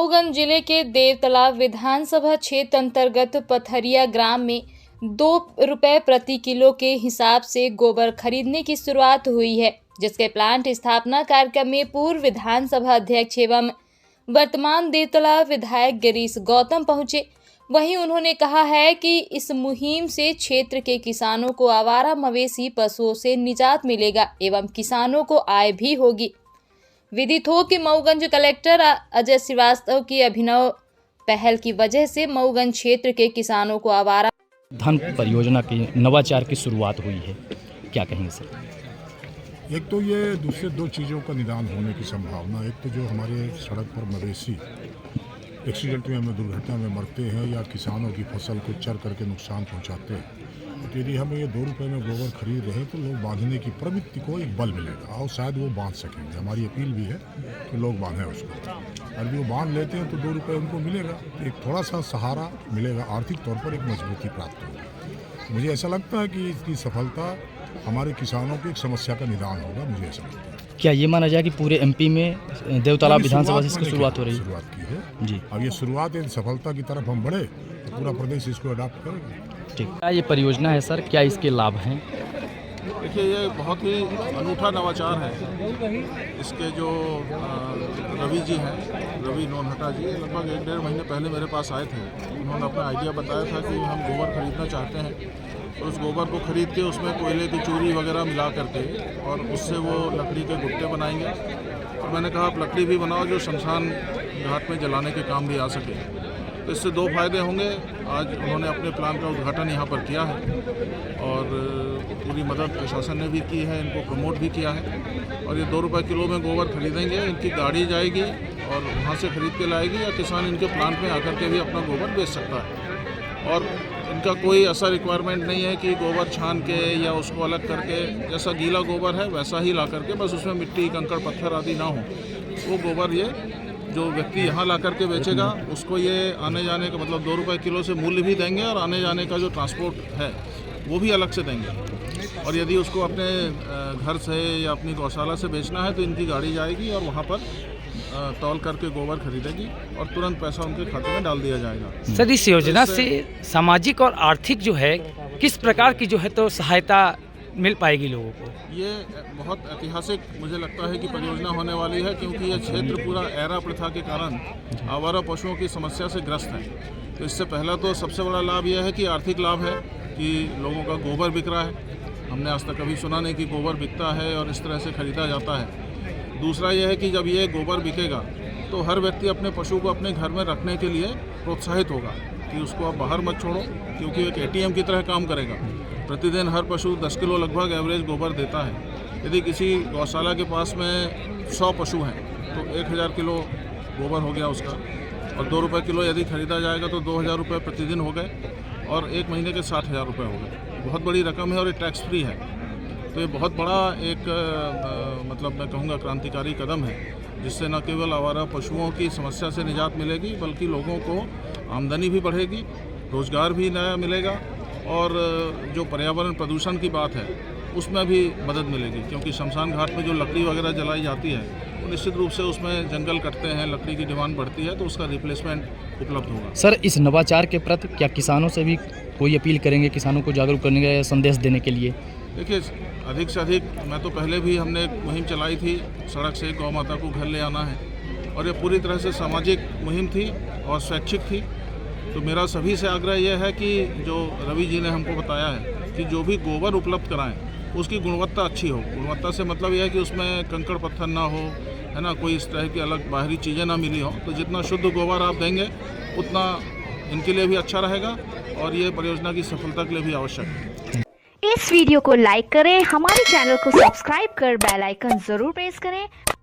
मऊगंज जिले के देवतालाब विधानसभा क्षेत्र अंतर्गत पथरिया ग्राम में 2 रुपए प्रति किलो के हिसाब से गोबर खरीदने की शुरुआत हुई है, जिसके प्लांट स्थापना कार्यक्रम में पूर्व विधानसभा अध्यक्ष एवं वर्तमान देवतालाब विधायक गिरीश गौतम पहुंचे। वहीं उन्होंने कहा है कि इस मुहिम से क्षेत्र के किसानों को आवारा मवेशी पशुओं से निजात मिलेगा एवं किसानों को आय भी होगी। विदित हो कि मऊगंज कलेक्टर अजय श्रीवास्तव की अभिनव पहल की वजह से मऊगंज क्षेत्र के किसानों को आवारा धन परियोजना की नवाचार की शुरुआत हुई है, क्या कहेंगे सर? एक तो ये दूसरे 2 चीज़ों का निदान होने की संभावना। एक तो जो हमारे सड़क पर मवेशी एक्सीडेंट में दुर्घटना में मरते हैं या किसानों की फसल को चर करके नुकसान पहुंचाते हैं, तो यदि हम ये 2 रुपये में गोबर खरीद रहे हैं तो लोग बांधने की प्रवृत्ति को एक बल मिलेगा और शायद वो बांध सकेंगे। हमारी अपील भी है कि लोग बांधें उसको, और जो बांध लेते हैं तो 2 रुपये उनको मिलेगा, एक थोड़ा सा सहारा मिलेगा, आर्थिक तौर पर एक मजबूती प्राप्त होगी। मुझे ऐसा लगता है कि इसकी सफलता हमारे किसानों की एक समस्या का निदान होगा। मुझे ऐसा लगता है। क्या ये माना जाए कि पूरे एमपी में देवतालाब विधानसभा से इसकी शुरुआत हो रही है? शुरुआत की है जी। अब ये शुरुआत है, सफलता की तरफ हम बढ़े तो पूरा प्रदेश इसको अडॉप्ट करेगा। ठीक। क्या ये परियोजना है सर, क्या इसके लाभ हैं? देखिए, ये बहुत ही अनूठा नवाचार है। इसके जो रवि जी हैं, रवि नोनहटा जी, लगभग 1-1.5 महीने पहले मेरे पास आए थे। उन्होंने अपना आइडिया बताया था कि हम गोबर खरीदना चाहते हैं, तो उस गोबर को खरीद के उसमें कोयले की चूरी वगैरह मिला करके और उससे वो लकड़ी के गुट्टे बनाएंगे। और मैंने कहा आप लकड़ी भी बनाओ जो शमशान घाट में जलाने के काम भी आ सके। तो इससे 2 फायदे होंगे। आज उन्होंने अपने प्लान का उद्घाटन यहाँ पर किया है और पूरी मदद प्रशासन ने भी की है, इनको प्रमोट भी किया है। और ये 2 रुपये किलो में गोबर खरीदेंगे, इनकी गाड़ी जाएगी और वहाँ से खरीद के लाएगी, या किसान इनके प्लांट में आकर के भी अपना गोबर बेच सकता है। और इनका कोई ऐसा रिक्वायरमेंट नहीं है कि गोबर छान के या उसको अलग करके, जैसा गीला गोबर है वैसा ही ला करके, बस उसमें मिट्टी कंकड़ पत्थर आदि ना हो। वो गोबर ये जो व्यक्ति यहाँ ला करके बेचेगा उसको ये आने जाने का मतलब 2 रुपये किलो से मूल्य भी देंगे और आने जाने का जो ट्रांसपोर्ट है वो भी अलग से देंगे। और यदि उसको अपने घर से या अपनी गौशाला से बेचना है तो इनकी गाड़ी जाएगी और वहाँ पर तौल करके गोबर खरीदेगी और तुरंत पैसा उनके खाते में डाल दिया जाएगा। सर, इस योजना से सामाजिक और आर्थिक जो है किस प्रकार की जो है तो सहायता मिल पाएगी लोगों को? ये बहुत ऐतिहासिक मुझे लगता है कि परियोजना होने वाली है, क्योंकि ये क्षेत्र पूरा एरा प्रथा के कारण आवारा पशुओं की समस्या से ग्रस्त है। तो इससे पहला तो सबसे बड़ा लाभ यह है कि आर्थिक लाभ है कि लोगों का गोबर बिक रहा है। हमने आज तक कभी सुना नहीं कि गोबर बिकता है और इस तरह से खरीदा जाता है। दूसरा यह है कि जब ये गोबर बिकेगा तो हर व्यक्ति अपने पशु को अपने घर में रखने के लिए प्रोत्साहित होगा कि उसको आप बाहर मत छोड़ो, क्योंकि एक ATM की तरह काम करेगा। प्रतिदिन हर पशु 10 किलो लगभग एवरेज गोबर देता है। यदि किसी गौशाला के पास में 100 पशु हैं तो 1000 किलो गोबर हो गया उसका, और 2 रुपये किलो यदि खरीदा जाएगा तो 2000 रुपये प्रतिदिन हो गए और 1 महीने के 60,000 रुपये हो गए। बहुत बड़ी रकम है और ये टैक्स फ्री है। तो ये बहुत बड़ा एक मतलब मैं कहूँगा क्रांतिकारी कदम है, जिससे न केवल आवारा पशुओं की समस्या से निजात मिलेगी बल्कि लोगों को आमदनी भी बढ़ेगी, रोज़गार भी नया मिलेगा और जो पर्यावरण प्रदूषण की बात है उसमें भी मदद मिलेगी, क्योंकि शमशान घाट में जो लकड़ी वगैरह जलाई जाती है तो निश्चित रूप से उसमें जंगल कटते हैं, लकड़ी की डिमांड बढ़ती है, तो उसका रिप्लेसमेंट उपलब्ध होगा। सर, इस नवाचार के प्रति क्या किसानों से भी कोई अपील करेंगे, किसानों को जागरूक करने का संदेश देने के लिए? देखिए, अधिक से अधिक मैं तो पहले भी हमने एक मुहिम चलाई थी, सड़क से गौ माता को घर ले आना है, और ये पूरी तरह से सामाजिक मुहिम थी और स्वैच्छिक थी। तो मेरा सभी से आग्रह यह है कि जो रवि जी ने हमको बताया है कि जो भी गोबर उपलब्ध कराएं उसकी गुणवत्ता अच्छी हो। गुणवत्ता से मतलब यह है कि उसमें कंकड़ पत्थर ना हो, है ना, कोई इस तरह की अलग बाहरी चीज़ें ना मिली हो। तो जितना शुद्ध गोबर आप देंगे उतना इनके लिए भी अच्छा रहेगा और ये परियोजना की सफलता के लिए भी आवश्यक है। इस वीडियो को लाइक करें, हमारे चैनल को सब्सक्राइब कर बेल आइकन जरूर प्रेस करें